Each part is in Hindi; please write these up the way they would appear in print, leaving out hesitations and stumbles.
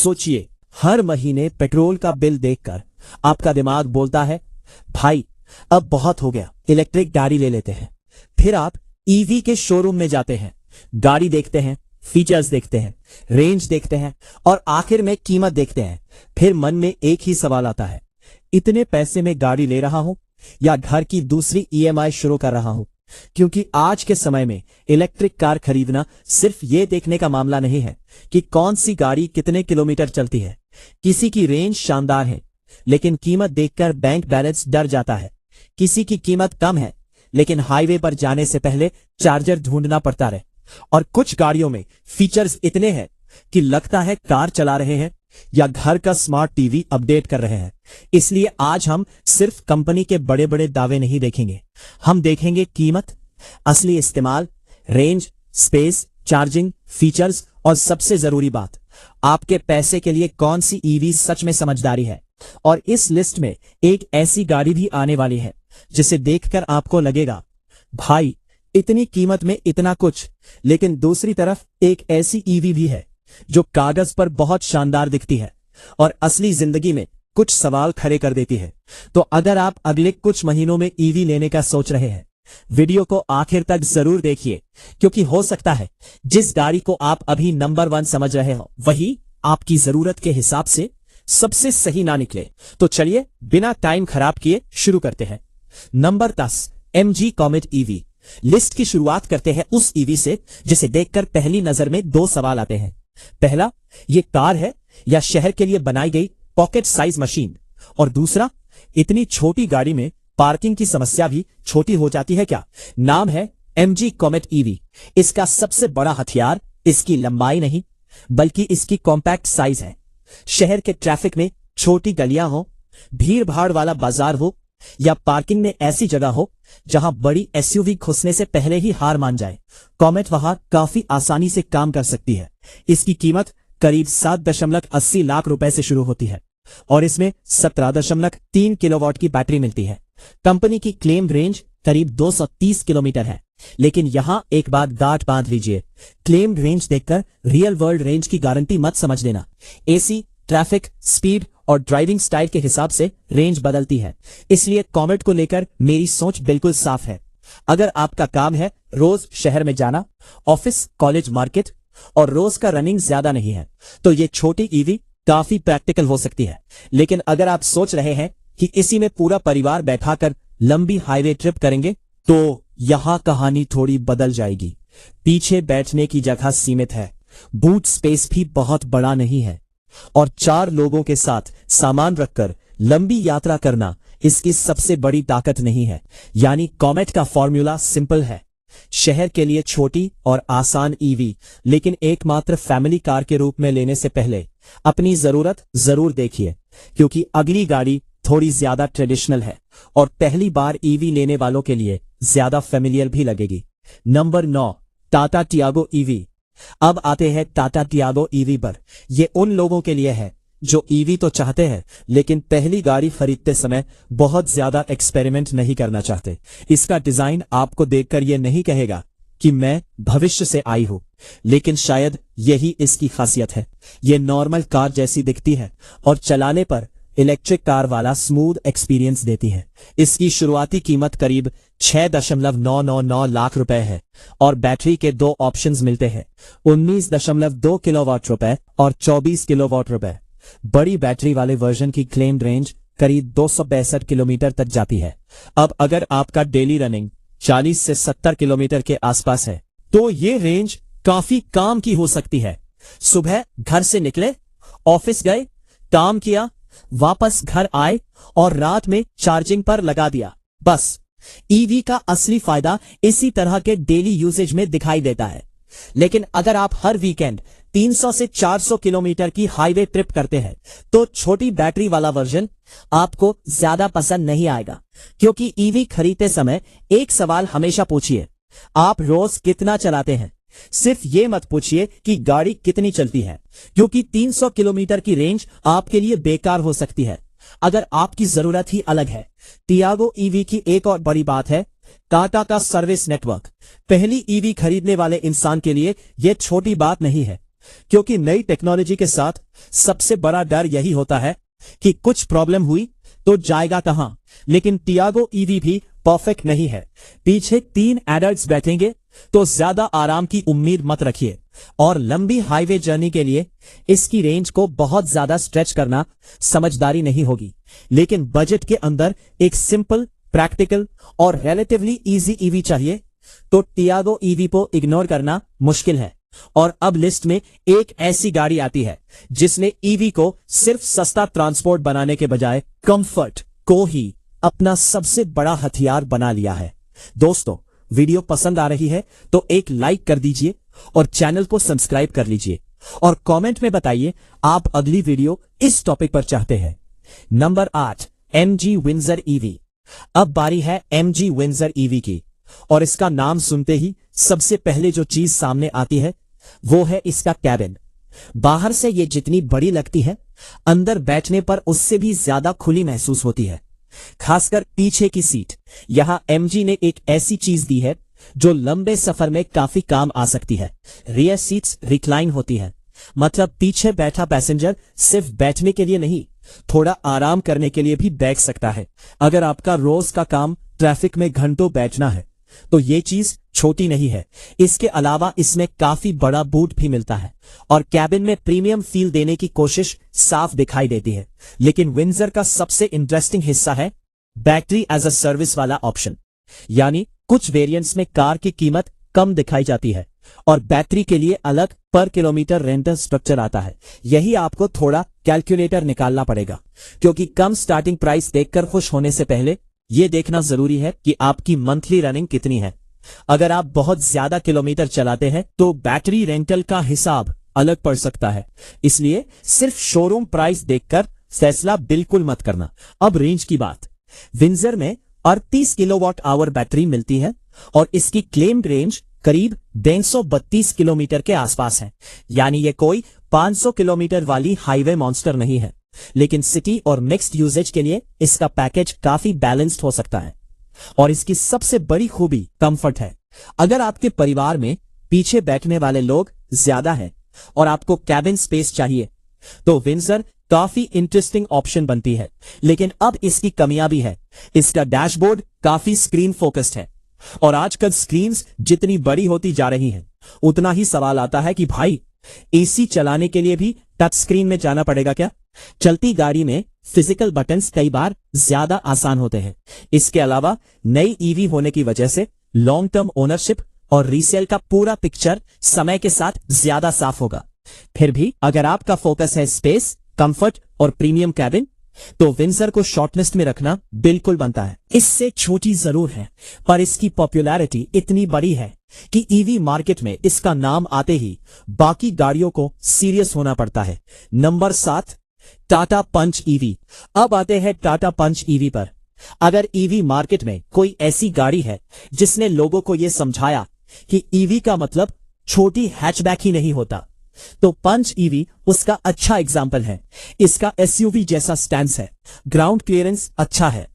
सोचिए, हर महीने पेट्रोल का बिल देखकर आपका दिमाग बोलता है, भाई अब बहुत हो गया, इलेक्ट्रिक गाड़ी ले लेते हैं। फिर आप ईवी के शोरूम में जाते हैं, गाड़ी देखते हैं, फीचर्स देखते हैं, रेंज देखते हैं और आखिर में कीमत देखते हैं। फिर मन में एक ही सवाल आता है, इतने पैसे में गाड़ी ले रहा हूं या घर की दूसरी ईएमआई शुरू कर रहा हूं? क्योंकि आज के समय में इलेक्ट्रिक कार खरीदना सिर्फ ये देखने का मामला नहीं है कि कौन सी गाड़ी कितने किलोमीटर चलती है। किसी की रेंज शानदार है लेकिन कीमत देखकर बैंक बैलेंस डर जाता है। किसी की कीमत कम है लेकिन हाईवे पर जाने से पहले चार्जर ढूंढना पड़ता है। और कुछ गाड़ियों में फीचर्स इतने हैं कि लगता है कार चला रहे हैं या घर का स्मार्ट टीवी अपडेट कर रहे हैं। इसलिए आज हम सिर्फ कंपनी के बड़े बड़े दावे नहीं देखेंगे, हम देखेंगे कीमत, असली इस्तेमाल, रेंज, स्पेस, चार्जिंग, फीचर्स और सबसे जरूरी बात, आपके पैसे के लिए कौन सी ईवी सच में समझदारी है। और इस लिस्ट में एक ऐसी गाड़ी भी आने वाली है जिसे देखकर आपको लगेगा, भाई इतनी कीमत में इतना कुछ। लेकिन दूसरी तरफ एक ऐसी ईवी भी है जो कागज पर बहुत शानदार दिखती है और असली जिंदगी में कुछ सवाल खड़े कर देती है। तो अगर आप अगले कुछ महीनों में ईवी लेने का सोच रहे हैं, वीडियो को आखिर तक जरूर देखिए, क्योंकि हो सकता है जिस गाड़ी को आप अभी नंबर 1 समझ रहे हो वही आपकी जरूरत के हिसाब से सबसे सही ना निकले। तो चलिए बिना टाइम खराब किए शुरू करते हैं। Number 10, MG comet EV. List की शुरुआत करते हैं उस ईवी से जिसे देखकर पहली नजर में 2 सवाल आते हैं। पहला, ये कार है या शहर के लिए बनाई गई पॉकेट साइज मशीन? और दूसरा, इतनी छोटी गाड़ी में पार्किंग की समस्या भी छोटी हो जाती है क्या? नाम है MG कॉमेट ईवी। इसका सबसे बड़ा हथियार इसकी लंबाई नहीं बल्कि इसकी कॉम्पैक्ट साइज है। शहर के ट्रैफिक में छोटी गलियां हो, भीड़ भाड़ वाला बाजार हो या पार्किंग में ऐसी जगह हो जहां बड़ी एसयूवी घुसने से पहले ही हार मान जाए, कॉमेट वहां काफी आसानी से काम कर सकती है। इसकी कीमत करीब 7.80 लाख रुपए से शुरू होती है और इसमें 17.3 किलोवाट की बैटरी मिलती है। कंपनी की क्लेम रेंज करीब 230 किलोमीटर है। लेकिन यहां एक बात गांठ बांध लीजिए, क्लेम रेंज देखकर रियल वर्ल्ड रेंज की गारंटी मत समझ लेना। एसी, ट्रैफिक, स्पीड और ड्राइविंग स्टाइल के हिसाब से रेंज बदलती है। इसलिए कॉमेट को लेकर मेरी सोच बिल्कुल साफ है। अगर आपका काम है रोज शहर में जाना, ऑफिस, कॉलेज, मार्केट और रोज का रनिंग ज्यादा नहीं है, तो ये छोटी ईवी काफी प्रैक्टिकल हो सकती है। लेकिन अगर आप सोच रहे हैं कि इसी में पूरा परिवार बैठाकर लंबी हाईवे ट्रिप करेंगे, तो यहां कहानी थोड़ी बदल जाएगी। पीछे बैठने की जगह सीमित है, बूट स्पेस भी बहुत बड़ा नहीं है और 4 लोगों के साथ सामान रखकर लंबी यात्रा करना इसकी सबसे बड़ी ताकत नहीं है। यानी कॉमेट का फॉर्मूला सिंपल है, शहर के लिए छोटी और आसान ईवी, लेकिन एकमात्र फैमिली कार के रूप में लेने से पहले अपनी जरूरत जरूर देखिए, क्योंकि अगली गाड़ी थोड़ी ज्यादा ट्रेडिशनल है और पहली बार ईवी लेने वालों के लिए ज्यादा फेमिलियर भी लगेगी। Number 9, Tata Tiago EV. अब आते हैं टाटा टियागो ईवी पर। ये उन लोगों के लिए है जो ईवी तो चाहते हैं लेकिन पहली गाड़ी खरीदते समय बहुत ज्यादा एक्सपेरिमेंट नहीं करना चाहते। इसका डिजाइन आपको देखकर ये नहीं कहेगा कि मैं भविष्य से आई हूं, लेकिन शायद यही इसकी खासियत है। ये नॉर्मल कार जैसी दिखती है और चलाने पर इलेक्ट्रिक कार वाला स्मूथ एक्सपीरियंस देती है। इसकी शुरुआती कीमत करीब 6.999 लाख रुपए है और बैटरी के 2 ऑप्शंस मिलते हैं, 19.2 किलोवाट रुपए और 24 किलोवाट रुपए। बड़ी बैटरी वाले वर्जन की क्लेम्ड रेंज करीब 262 किलोमीटर तक जाती है। अब अगर आपका डेली रनिंग 40 से 70 किलोमीटर के आसपास है तो ये रेंज काफी काम की हो सकती है। सुबह घर से निकले, ऑफिस गए, काम किया, वापस घर आए और रात में चार्जिंग पर लगा दिया, बस। ईवी का असली फायदा इसी तरह के डेली यूसेज में दिखाई देता है। लेकिन अगर आप हर वीकेंड 300 से 400 किलोमीटर की हाईवे ट्रिप करते हैं तो छोटी बैटरी वाला वर्जन आपको ज्यादा पसंद नहीं आएगा। क्योंकि ईवी खरीदते समय एक सवाल हमेशा पूछिए, आप रोज कितना चलाते हैं? सिर्फ ये मत पूछिए कि गाड़ी कितनी चलती है, क्योंकि 300 किलोमीटर की रेंज आपके लिए बेकार हो सकती है अगर आपकी जरूरत ही अलग है। टियागो ईवी की एक और बड़ी बात है टाटा का सर्विस नेटवर्क। पहली ईवी खरीदने वाले इंसान के लिए यह छोटी बात नहीं है। क्योंकि नई टेक्नोलॉजी के साथ सबसे बड़ा डर यही होता है कि कुछ प्रॉब्लम हुई तो जाएगा कहां। लेकिन टियागो ईवी भी परफेक्ट नहीं है। पीछे 3 एडल्ट्स बैठेंगे तो ज्यादा आराम की उम्मीद मत रखिए, और लंबी हाईवे जर्नी के लिए इसकी रेंज को बहुत ज्यादा स्ट्रेच करना समझदारी नहीं होगी। लेकिन बजट के अंदर एक सिंपल, प्रैक्टिकल और रिलेटिवली इजी ईवी चाहिए तो टियागो ईवी को इग्नोर करना मुश्किल है। और अब लिस्ट में एक ऐसी गाड़ी आती है जिसने ईवी को सिर्फ सस्ता ट्रांसपोर्ट बनाने के बजाय कंफर्ट को ही अपना सबसे बड़ा हथियार बना लिया है। दोस्तों, वीडियो पसंद आ रही है तो एक लाइक कर दीजिए और चैनल को सब्सक्राइब कर लीजिए, और कमेंट में बताइए आप अगली वीडियो इस टॉपिक पर चाहते हैं। Number 8, MG Windsor EV. अब बारी है MG विंडसर ईवी की, और इसका नाम सुनते ही सबसे पहले जो चीज सामने आती है वो है इसका कैबिन। बाहर से ये जितनी बड़ी लगती है, अंदर बैठने पर उससे भी ज्यादा खुली महसूस होती है, खासकर पीछे की सीट। यहां MG ने एक ऐसी चीज दी है जो लंबे सफर में काफी काम आ सकती है। रियर सीट्स रिक्लाइन होती है, मतलब पीछे बैठा पैसेंजर सिर्फ बैठने के लिए नहीं, थोड़ा आराम करने के लिए भी बैठ सकता है। अगर आपका रोज का काम ट्रैफिक में घंटों बैठना है तो ये चीज छोटी नहीं है। इसके अलावा इसमें काफी बड़ा बूट भी मिलता है, और कैबिन में प्रीमियम फील देने की कोशिश साफ दिखाई देती है। लेकिन विंडसर का सबसे इंटरेस्टिंग हिस्सा है बैटरी एज अ सर्विस वाला ऑप्शन। यानी कुछ वेरिएंट्स में कार की कीमत कम दिखाई जाती है और बैटरी के लिए अलग पर किलोमीटर रेंटल स्ट्रक्चर आता है। यही आपको थोड़ा कैलकुलेटर निकालना पड़ेगा, क्योंकि कम स्टार्टिंग प्राइस देखकर खुश होने से पहले यह देखना जरूरी है कि आपकी मंथली रनिंग कितनी है। अगर आप बहुत ज्यादा किलोमीटर चलाते हैं तो बैटरी रेंटल का हिसाब अलग पड़ सकता है। इसलिए सिर्फ शोरूम प्राइस देखकर फैसला बिल्कुल मत करना। अब रेंज की बात। विंडसर में 38 किलोवाट आवर बैटरी मिलती है और इसकी क्लेम्ड रेंज करीब 132 किलोमीटर के आसपास है। यानी ये कोई 500 किलोमीटर वाली हाईवे मॉन्स्टर नहीं है, लेकिन सिटी और मिक्स्ड यूजेज के लिए इसका पैकेज काफी बैलेंस्ड हो सकता है। और इसकी सबसे बड़ी खूबी कंफर्ट है। अगर आपके परिवार में पीछे बैठने वाले लोग ज्यादा हैं और आपको कैबिन स्पेस चाहिए तो विंडसर काफी इंटरेस्टिंग ऑप्शन बनती है। लेकिन अब इसकी कमियां भी है। इसका डैशबोर्ड काफी स्क्रीन फोकस्ड है, और आजकल स्क्रीन्स जितनी बड़ी होती जा रही हैं उतना ही सवाल आता है कि भाई एसी चलाने के लिए भी टच स्क्रीन में जाना पड़ेगा क्या। चलती गाड़ी में फिजिकल बटन्स कई बार ज्यादा आसान होते हैं। इसके अलावा नई ईवी होने की वजह से लॉन्ग टर्म ओनरशिप और रीसेल का पूरा पिक्चर समय के साथ ज्यादा साफ होगा। फिर भी अगर आपका फोकस है स्पेस, कंफर्ट और प्रीमियम कैबिन, तो विंडसर को शॉर्टलिस्ट में रखना बिल्कुल बनता है। इससे छोटी जरूर है, पर इसकी पॉपुलैरिटी इतनी बड़ी है कि ईवी मार्केट में इसका नाम आते ही बाकी गाड़ियों को सीरियस होना पड़ता है। Number 7, Tata Punch EV. अब आते हैं टाटा पंच ईवी पर। अगर ईवी मार्केट में कोई ऐसी गाड़ी है जिसने लोगों को यह समझाया कि ईवी का मतलब छोटी हैचबैक ही नहीं होता, तो पंच ईवी उसका अच्छा एग्जाम्पल है। इसका एसयूवी जैसा स्टैंस है, ग्राउंड क्लियरेंस अच्छा है,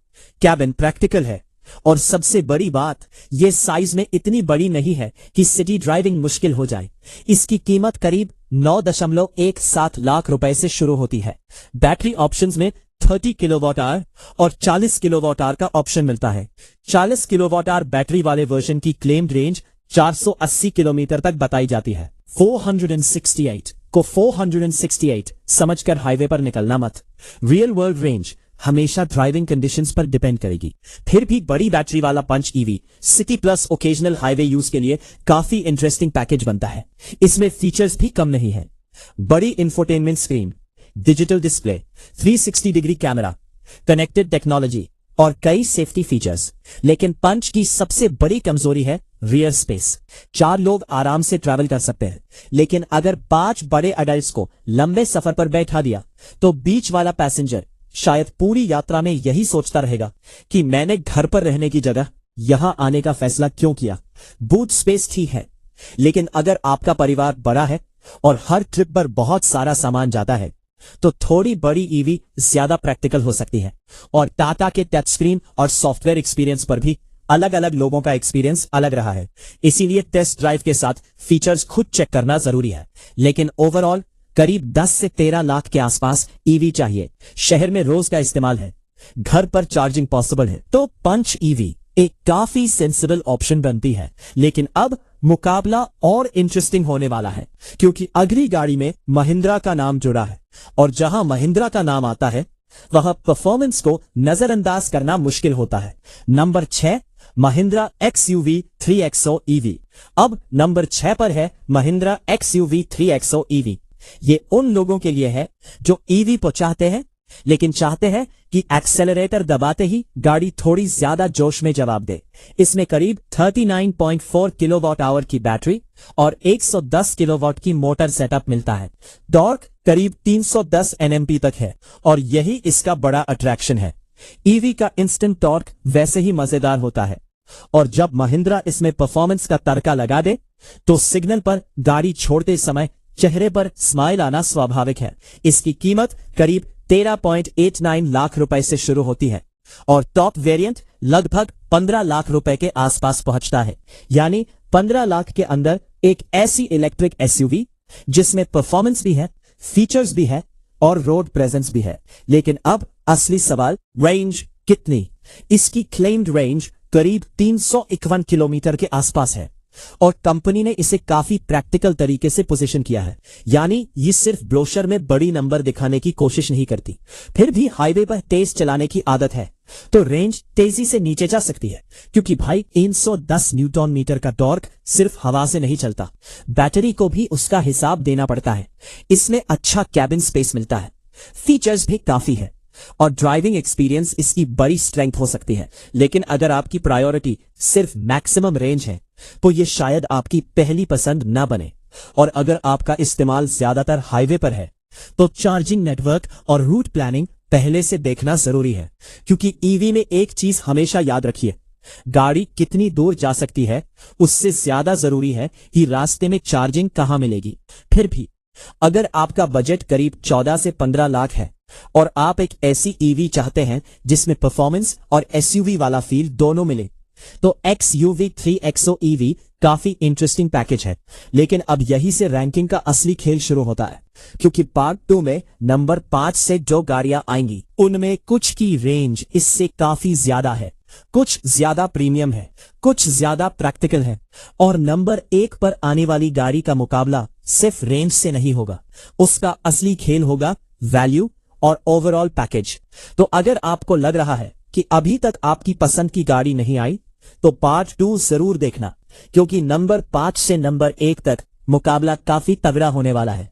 कैबिन प्रैक्टिकल है, और सबसे बड़ी बात, ये साइज में इतनी बड़ी नहीं है कि सिटी ड्राइविंग मुश्किल हो जाए। इसकी कीमत करीब 9.17 लाख रुपए से शुरू होती है। बैटरी ऑप्शंस में 30 किलोवाट आवर और 40 किलोवाट आवर का ऑप्शन मिलता है। 40 किलोवाट आवर बैटरी वाले वर्जन की क्लेम्ड रेंज 480 किलोमीटर तक बताई जाती है। 468 समझकर हाईवे पर निकलना मत। रियल वर्ल्ड रेंज हमेशा ड्राइविंग कंडीशंस पर डिपेंड करेगी। फिर भी बड़ी बैटरी वाला Punch EV city plus occasional highway use के लिए काफी इंटरेस्टिंग पैकेज बनता है। इसमें फीचर्स भी कम नहीं है। बड़ी infotainment screen, digital display, 360 degree camera, connected technology और कई सेफ्टी फीचर्स। लेकिन पंच की सबसे बड़ी कमजोरी है रियर स्पेस। 4 लोग आराम से ट्रैवल कर सकते हैं, लेकिन अगर 5 बड़े अडल्ट्स को लंबे सफर पर बैठा दिया तो बीच वाला पैसेंजर शायद पूरी यात्रा में यही सोचता रहेगा कि मैंने घर पर रहने की जगह यहां आने का फैसला क्यों किया। बूट स्पेस ठीक है, लेकिन अगर आपका परिवार बड़ा है और हर ट्रिप पर बहुत सारा सामान जाता है तो थोड़ी बड़ी ईवी ज्यादा प्रैक्टिकल हो सकती है। और टाटा के टच स्क्रीन और सॉफ्टवेयर एक्सपीरियंस पर भी अलग अलग लोगों का एक्सपीरियंस अलग रहा है, इसीलिए टेस्ट ड्राइव के साथ फीचर्स खुद चेक करना जरूरी है। लेकिन ओवरऑल करीब 10 से 13 लाख के आसपास ईवी चाहिए। शहर में रोज का इस्तेमाल है, घर पर चार्जिंग पॉसिबल है, तो पंच ईवी एक काफी सेंसिबल ऑप्शन बनती है। लेकिन अब मुकाबला और इंटरेस्टिंग होने वाला है, क्योंकि अगली गाड़ी में महिंद्रा का नाम जुड़ा है, और जहां महिंद्रा का नाम आता है वह परफॉर्मेंस को नजरअंदाज करना मुश्किल होता है। Number 6 Mahindra XUV 3XO EV। अब नंबर 6 पर है महिंद्रा XUV 3XO EV। ये उन लोगों के लिए है जो ईवी को चाहते हैं, लेकिन चाहते हैं कि एक्सेलरेटर दबाते ही गाड़ी थोड़ी ज्यादा जोश में जवाब दे। इसमें करीब 39.4 किलोवाट आवर की बैटरी और 110 किलोवाट की मोटर सेटअप मिलता है। टॉर्क करीब 310 Nm तक है, और यही इसका बड़ा अट्रैक्शन है। ईवी का इंस्टेंट टॉर्क वैसे ही मजेदार होता है, और जब महिंद्रा इसमें परफॉर्मेंस का तड़का लगा दे तो सिग्नल पर गाड़ी छोड़ते समय चेहरे पर स्माइल आना स्वाभाविक है। इसकी कीमत करीब 13.89 लाख रुपए से शुरू होती है, और टॉप वेरिएंट लगभग 15 लाख रुपए के आसपास पहुंचता है। यानी 15 लाख के अंदर एक ऐसी इलेक्ट्रिक एसयूवी जिसमें परफॉर्मेंस भी है, फीचर्स भी है और रोड प्रेजेंस भी है। लेकिन अब असली सवाल, रेंज कितनी? इसकी क्लेम्ड रेंज करीब 351 किलोमीटर के आसपास है, और कंपनी ने इसे काफी प्रैक्टिकल तरीके से पोजीशन किया है। यानी ये सिर्फ ब्रोशर में बड़ी नंबर दिखाने की कोशिश नहीं करती। फिर भी हाईवे पर तेज चलाने की आदत है तो रेंज तेजी से नीचे जा सकती है, क्योंकि भाई 310 न्यूटन मीटर का टॉर्क सिर्फ हवा से नहीं चलता, बैटरी को भी उसका हिसाब देना पड़ता है। इसमें अच्छा कैबिन स्पेस मिलता है, फीचर्स भी काफी है, और ड्राइविंग एक्सपीरियंस इसकी बड़ी स्ट्रेंथ हो सकती है। लेकिन अगर आपकी प्रायोरिटी सिर्फ मैक्सिमम रेंज है तो ये शायद आपकी पहली पसंद ना बने। और अगर आपका इस्तेमाल ज्यादातर हाईवे पर है तो चार्जिंग नेटवर्क और रूट प्लानिंग पहले से देखना जरूरी है, क्योंकि ईवी में एक चीज हमेशा याद रखिए, गाड़ी कितनी दूर जा सकती है उससे ज्यादा जरूरी है कि रास्ते में चार्जिंग कहां मिलेगी। फिर भी अगर आपका बजट करीब 14 से 15 लाख है और आप एक ऐसी ईवी चाहते हैं जिसमें परफॉर्मेंस और एसयूवी वाला फील दोनों मिले, तो XUV 3XO EV काफी इंटरेस्टिंग पैकेज है। लेकिन अब यही से रैंकिंग का असली खेल शुरू होता है, क्योंकि पार्ट 2 में नंबर 5 से जो गाड़ियां आएंगी उनमें कुछ की रेंज इससे काफी ज्यादा है, कुछ ज्यादा प्रीमियम है, कुछ ज्यादा प्रैक्टिकल है, और नंबर 1 पर आने वाली गाड़ी का मुकाबला सिर्फ रेंज से नहीं होगा, उसका असली खेल होगा वैल्यू और ओवरऑल पैकेज। तो अगर आपको लग रहा है कि अभी तक आपकी पसंद की गाड़ी नहीं आई तो पार्ट 2 जरूर देखना, क्योंकि नंबर 5 से नंबर 1 तक मुकाबला काफी तगड़ा होने वाला है।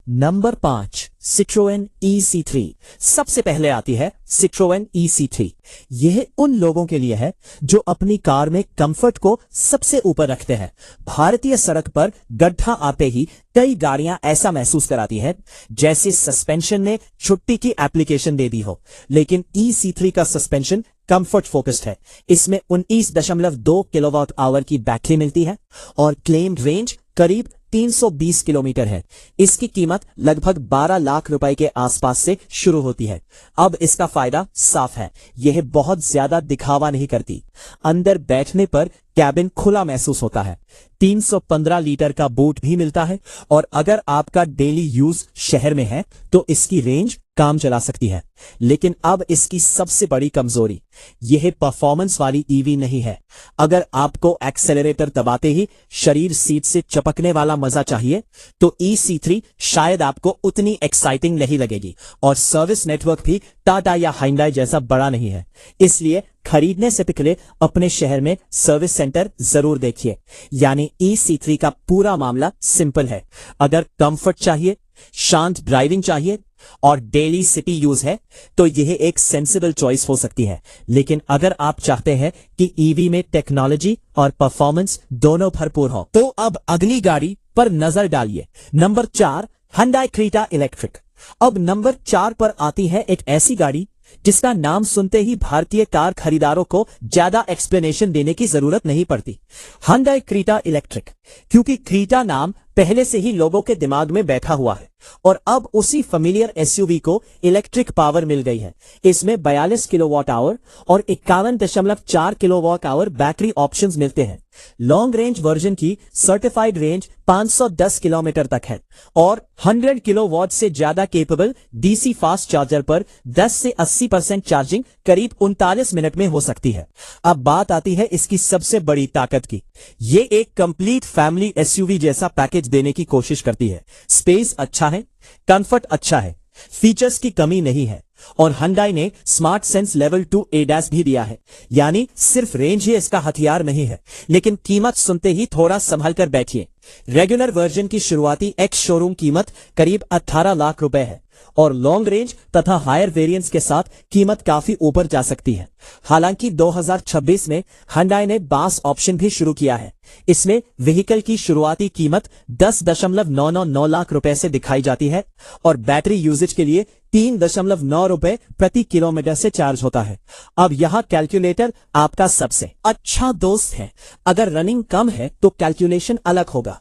Number 5 Citroen EC3। सबसे पहले आती है सिट्रोएन EC3। यह उन लोगों के लिए है जो अपनी कार में कंफर्ट को सबसे ऊपर रखते हैं। भारतीय सड़क पर गड्ढा आते ही कई गाड़ियां ऐसा महसूस कराती हैं जैसे सस्पेंशन ने छुट्टी की एप्लीकेशन दे दी हो, लेकिन EC3 का सस्पेंशन कंफर्ट फोकस्ड है। इसमें 19.2 किलोवाट आवर की बैटरी मिलती है और क्लेम्ड रेंज करीब 320 किलोमीटर है। इसकी कीमत लगभग 12 लाख रुपए के आसपास से शुरू होती है। अब इसका फायदा साफ है, यह बहुत ज्यादा दिखावा नहीं करती। अंदर बैठने पर कैबिन खुला महसूस होता है, 315 लीटर का बूट भी मिलता है, और अगर आपका डेली यूज शहर में है तो इसकी रेंज काम चला सकती है। लेकिन अब इसकी सबसे बड़ी कमजोरी, यह परफॉर्मेंस वाली ईवी नहीं है। अगर आपको एक्सेलरेटर दबाते ही शरीर सीट से चपकने वाला मजा चाहिए तो EC3 शायद आपको उतनी एक्साइटिंग नहीं लगेगी, और सर्विस नेटवर्क भी टाटा या हाइंडाई जैसा बड़ा नहीं है। इसलिए खरीदने से पहले अपने शहर में सर्विस सेंटर जरूर देखिए। यानी EC3 का पूरा मामला सिंपल है। अगर कंफर्ट चाहिए, शांत ड्राइविंग चाहिए और डेली सिटी यूज है तो यह एक सेंसिबल चॉइस हो सकती है। लेकिन अगर आप चाहते हैं कि ईवी में टेक्नोलॉजी और परफॉर्मेंस दोनों भरपूर हो तो अब अगली गाड़ी पर नजर डालिए। Number 4 Hyundai Creta electric. अब नंबर 4 पर आती है एक ऐसी गाड़ी जिसका नाम सुनते ही भारतीय कार खरीदारों को ज्यादा एक्सप्लेनेशन देने की जरूरत नहीं पड़ती। Hyundai क्रीटा इलेक्ट्रिक, क्योंकि क्रीटा नाम पहले से ही लोगों के दिमाग में बैठा हुआ है और अब उसी फेमिलियर एसयूवी को इलेक्ट्रिक पावर मिल गई है। इसमें 42 किलोवाट आवर और 51.4 किलोवाट आवर बैटरी ऑप्शंस मिलते हैं। लॉन्ग रेंज वर्जन की सर्टिफाइड रेंज 510 किलोमीटर तक है और 100 किलोवाट से ज्यादा केपेबल डीसी फास्ट चार्जर पर 10 से 80% चार्जिंग करीब 39 मिनट में हो सकती है। अब बात आती है इसकी सबसे बड़ी ताकत की। ये एक कंप्लीट फैमिली एसयूवी जैसा पैकेज देने की कोशिश करती है। स्पेस अच्छा है, कंफर्ट अच्छा है, फीचर्स की कमी नहीं है और Hyundai ने स्मार्ट सेंस लेवल 2 ADAS भी दिया है। यानी सिर्फ रेंज ही इसका हथियार नहीं है, लेकिन कीमत सुनते ही थोड़ा संभल कर बैठिए। रेगुलर वर्जन की शुरुआती एक्स शोरूम कीमत करीब 18 लाख रुपए है और लॉन्ग रेंज तथा हायर वेरिएंट्स के साथ कीमत काफी ऊपर जा सकती है। हालांकि 2026 में Hyundai ने बास ऑप्शन भी शुरू किया है। इसमें व्हीकल की शुरुआती कीमत 10.999 लाख रुपए से दिखाई जाती है और बैटरी यूजेज के लिए 3.9 रुपए प्रति किलोमीटर से चार्ज होता है। अब यहाँ कैलकुलेटर आपका सबसे अच्छा दोस्त है। अगर रनिंग कम है तो कैलकुलेशन अलग होगा,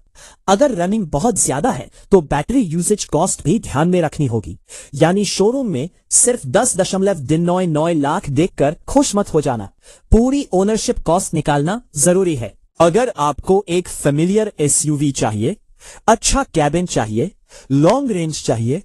अगर रनिंग बहुत ज्यादा है तो बैटरी यूजेज कॉस्ट भी ध्यान में रखनी होगी। यानी शोरूम में सिर्फ 10.99 लाख देखकर खुश मत हो जाना, पूरी ओनरशिप कॉस्ट निकालना जरूरी है। अगर आपको एक फेमिलियर एसयूवी चाहिए, अच्छा कैबिन चाहिए, लॉन्ग रेंज चाहिए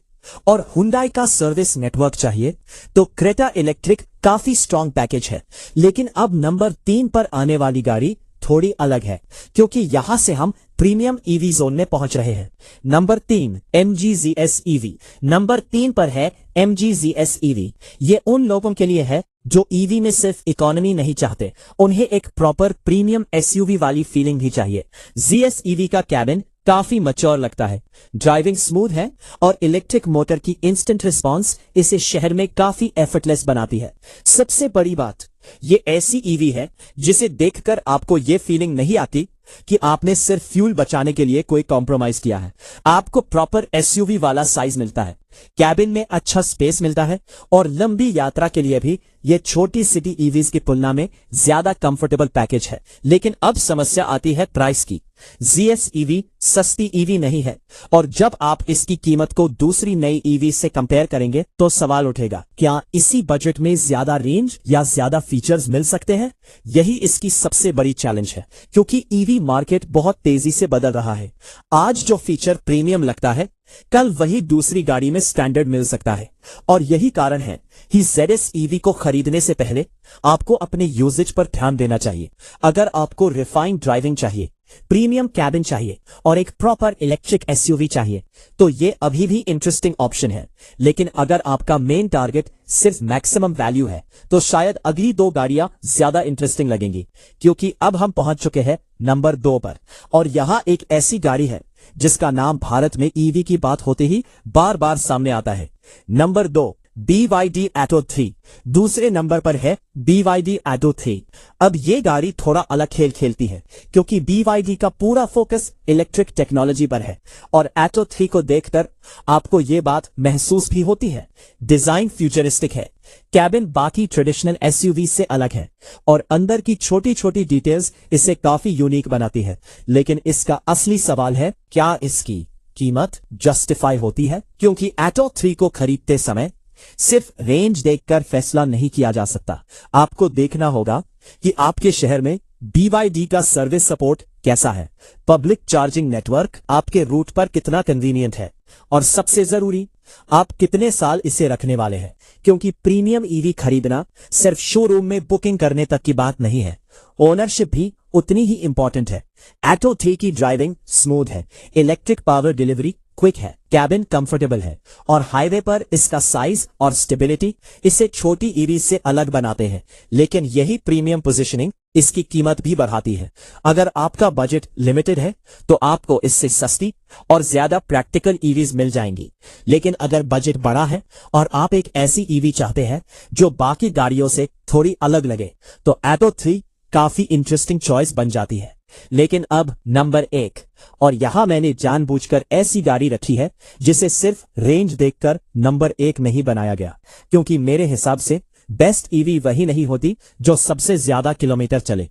और Hyundai का सर्विस नेटवर्क चाहिए तो क्रेटा इलेक्ट्रिक काफी स्ट्रॉन्ग पैकेज है। लेकिन अब नंबर 3 पर आने वाली गाड़ी थोड़ी अलग है, क्योंकि यहां से हम प्रीमियम ईवी जोन में पहुंच रहे हैं। Number 3 MG ZS EV। Number 3 पर है MG ZS EV। ये उन लोगों के लिए है जो ईवी में सिर्फ इकोनॉमी नहीं चाहते, उन्हें एक प्रॉपर प्रीमियम एसयूवी वाली फीलिंग भी चाहिए। ZS EV का कैबिन काफी मैच्योर लगता है, ड्राइविंग स्मूथ है और इलेक्ट्रिक मोटर की इंस्टेंट रिस्पांस इसे शहर में काफी एफर्टलेस बनाती है। सबसे बड़ी बात, ये ऐसी ईवी है जिसे देखकर आपको ये फीलिंग नहीं आती कि आपने सिर्फ फ्यूल बचाने के लिए कोई कॉम्प्रोमाइज किया है। आपको प्रॉपर एसयूवी वाला साइज मिलता है, कैबिन में अच्छा स्पेस मिलता है और लंबी यात्रा के लिए भी ये छोटी सिटी ईवीज की तुलना में ज्यादा कंफर्टेबल पैकेज है। लेकिन अब समस्या आती है प्राइस की। ZS EV सस्ती ईवी नहीं है और जब आप इसकी कीमत को दूसरी नई ईवी से कंपेयर करेंगे तो सवाल उठेगा, क्या इसी बजट में ज्यादा रेंज या ज्यादा फीचर्स मिल सकते हैं? यही इसकी सबसे बड़ी चैलेंज है, क्योंकि ईवी मार्केट बहुत तेजी से बदल रहा है। आज जो फीचर प्रीमियम लगता है, कल वही दूसरी गाड़ी में स्टैंडर्ड मिल सकता है और यही कारण है कि ZS EV को खरीदने से पहले आपको अपने यूजेज पर ध्यान देना चाहिए। अगर आपको रिफाइंड ड्राइविंग चाहिए, प्रीमियम कैबिन चाहिए और एक प्रॉपर इलेक्ट्रिक एसयूवी चाहिए तो ये अभी भी इंटरेस्टिंग ऑप्शन है। लेकिन अगर आपका मेन टारगेट सिर्फ मैक्सिमम वैल्यू है तो शायद अगली 2 गाड़ियां ज्यादा इंटरेस्टिंग लगेंगी, क्योंकि अब हम पहुंच चुके हैं नंबर 2 पर और यहां एक ऐसी गाड़ी है जिसका नाम भारत में ईवी की बात होते ही बार बार सामने आता है। Number 2 BYD Atto 3। दूसरे नंबर पर है BYD Atto 3। अब ये गाड़ी थोड़ा अलग खेल खेलती है, क्योंकि BYD का पूरा फोकस इलेक्ट्रिक टेक्नोलॉजी पर है और Atto 3 को देखकर आपको ये बात महसूस भी होती है। डिजाइन फ्यूचरिस्टिक है, कैबिन बाकी ट्रेडिशनल एसयूवी से अलग है और अंदर की छोटी छोटी डिटेल्स इसे काफी यूनिक बनाती है। लेकिन इसका असली सवाल है, क्या इसकी कीमत जस्टिफाई होती है? क्योंकि Atto 3 को खरीदते समय सिर्फ रेंज देखकर फैसला नहीं किया जा सकता। आपको देखना होगा कि आपके शहर में BYD का सर्विस सपोर्ट कैसा है, पब्लिक चार्जिंग नेटवर्क आपके रूट पर कितना कन्वीनियंट है और सबसे जरूरी, आप कितने साल इसे रखने वाले हैं। क्योंकि प्रीमियम ईवी खरीदना सिर्फ शोरूम में बुकिंग करने तक की बात नहीं है, ओनरशिप भी उतनी ही इंपॉर्टेंट है। Atto 3 की ड्राइविंग स्मूथ है, इलेक्ट्रिक पावर डिलीवरी क्विक है, कैबिन कंफर्टेबल है और हाईवे पर इसका साइज और स्टेबिलिटी इसे छोटी ईवी से अलग बनाते हैं। लेकिन यही प्रीमियम पोजीशनिंग इसकी कीमत भी बढ़ाती है। अगर आपका बजट लिमिटेड है तो आपको इससे सस्ती और ज्यादा प्रैक्टिकल ईवीज मिल जाएंगी। लेकिन अगर बजट बड़ा है और आप एक ऐसी ईवी चाहते हैं जो बाकी गाड़ियों से थोड़ी अलग लगे तो Atto 3 काफी इंटरेस्टिंग चॉइस बन जाती है। लेकिन अब नंबर 1, और यहां मैंने जानबूझकर ऐसी गाड़ी रखी है जिसे सिर्फ रेंज देखकर नंबर 1 नहीं बनाया गया, क्योंकि मेरे हिसाब से बेस्ट ईवी वही नहीं होती जो सबसे ज्यादा किलोमीटर चले।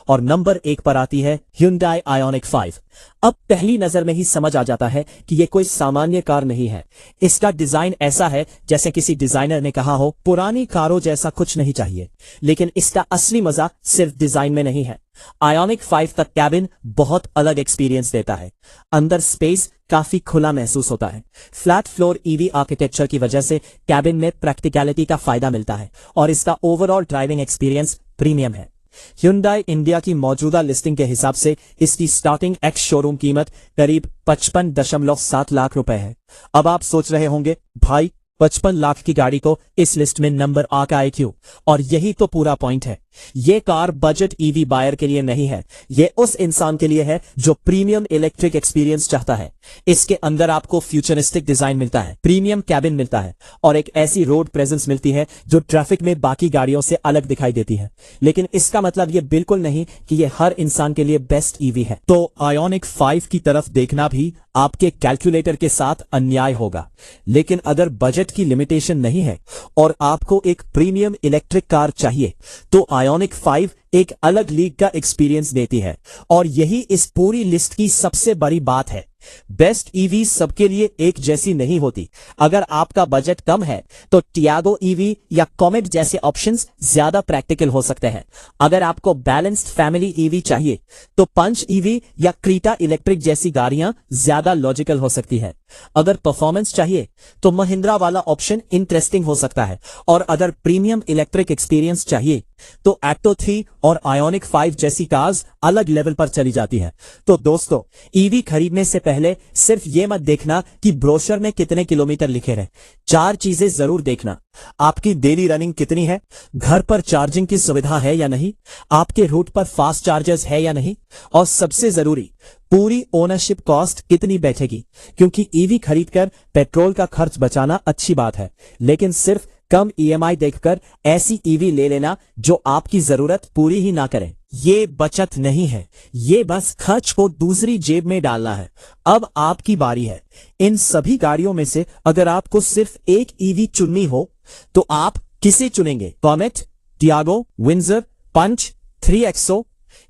और नंबर 1 पर आती है Hyundai Ioniq 5। अब पहली नजर में ही समझ आ जाता है कि यह कोई सामान्य कार नहीं है। इसका डिजाइन ऐसा है जैसे किसी डिजाइनर ने कहा हो पुरानी कारों जैसा कुछ नहीं चाहिए, लेकिन इसका असली मजा सिर्फ डिजाइन में नहीं है। Ioniq 5 का कैबिन बहुत अलग एक्सपीरियंस देता है। अंदर स्पेस काफी खुला महसूस होता है। फ्लैट फ्लोर ईवी आर्किटेक्चर की वजह से कैबिन में प्रैक्टिकलिटी का फायदा मिलता है और इसका ओवरऑल ड्राइविंग एक्सपीरियंस प्रीमियम है। Hyundai इंडिया की मौजूदा लिस्टिंग के हिसाब से इसकी स्टार्टिंग एक्स शोरूम कीमत करीब 55.7 लाख रुपए है। अब आप सोच रहे होंगे भाई 55 लाख की गाड़ी को इस लिस्ट में नंबर आका है क्यों? और यही तो पूरा पॉइंट है। ये कार बजट ईवी बायर के लिए नहीं है, ये उस इंसान के लिए है जो प्रीमियम इलेक्ट्रिक एक्सपीरियंस चाहता है। इसके अंदर आपको फ्यूचरिस्टिक डिजाइन मिलता है, प्रीमियम कैबिन मिलता है और एक ऐसी रोड प्रेजेंस मिलती है जो ट्रैफिक में बाकी गाड़ियों से अलग दिखाई देती है। लेकिन इसका मतलब ये बिल्कुल नहीं कि ये हर इंसान के लिए बेस्ट ईवी है। तो Ioniq 5 की तरफ देखना भी आपके कैलकुलेटर के साथ अन्याय होगा। लेकिन अगर बजट की लिमिटेशन नहीं है और आपको एक प्रीमियम इलेक्ट्रिक कार चाहिए तो Ioniq 5 एक अलग लीग का एक्सपीरियंस देती है। और यही इस पूरी लिस्ट की सबसे बड़ी बात है। बेस्ट ईवी सबके लिए एक जैसी नहीं होती। अगर आपका बजट कम है तो टियागो ईवी या कॉमेट जैसे ऑप्शंस ज्यादा प्रैक्टिकल हो सकते हैं। अगर आपको बैलेंस्ड फैमिली ईवी चाहिए तो पंच ईवी या क्रीटा इलेक्ट्रिक जैसी गाड़ियां ज्यादा लॉजिकल हो सकती है। अगर परफॉर्मेंस चाहिए तो महिंद्रा वाला ऑप्शन इंटरेस्टिंग हो सकता है। और अगर प्रीमियम इलेक्ट्रिक एक्सपीरियंस चाहिए तो एक्टो 3 और Ioniq 5 जैसी कार्स अलग लेवल पर चली जाती है। तो दोस्तों, ईवी खरीदने से पहले सिर्फ ये मत देखना कि ब्रोशर में कितने किलोमीटर लिखे रहे। 4 चीजें जरूर देखना। आपकी डेली रनिंग कितनी है, घर पर चार्जिंग की सुविधा है या नहीं, आपके रूट पर फास्ट चार्जर्स है या नहीं, और सबसे जरूरी पूरी ओनरशिप कॉस्ट कितनी बैठेगी। क्योंकि ईवी खरीदकर पेट्रोल का खर्च बचाना अच्छी बात है, लेकिन सिर्फ कम EMI देखकर ऐसी ईवी ले लेना जो आपकी जरूरत पूरी ही ना करे, ये बचत नहीं है। ये बस खर्च को दूसरी जेब में डालना है। अब आपकी बारी है। इन सभी गाड़ियों में से अगर आपको सिर्फ एक ईवी चुननी हो तो आप किसे चुनेंगे? कॉमेट, टियागो, विंजर, पंच, 3XO,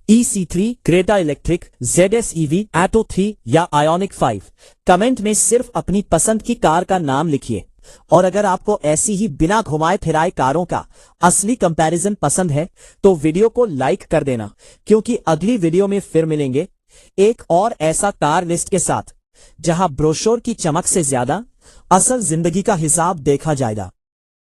EC3, Creta electric, ZS EV, एटो 3 या Ioniq 5? कमेंट में सिर्फ अपनी पसंद की कार का नाम लिखिए। और अगर आपको ऐसी ही बिना घुमाए फिराए कारों का असली कंपैरिजन पसंद है तो वीडियो को लाइक कर देना, क्योंकि अगली वीडियो में फिर मिलेंगे एक और ऐसा कार लिस्ट के साथ जहां ब्रोशर की चमक से ज्यादा असल जिंदगी का हिसाब देखा जाएगा।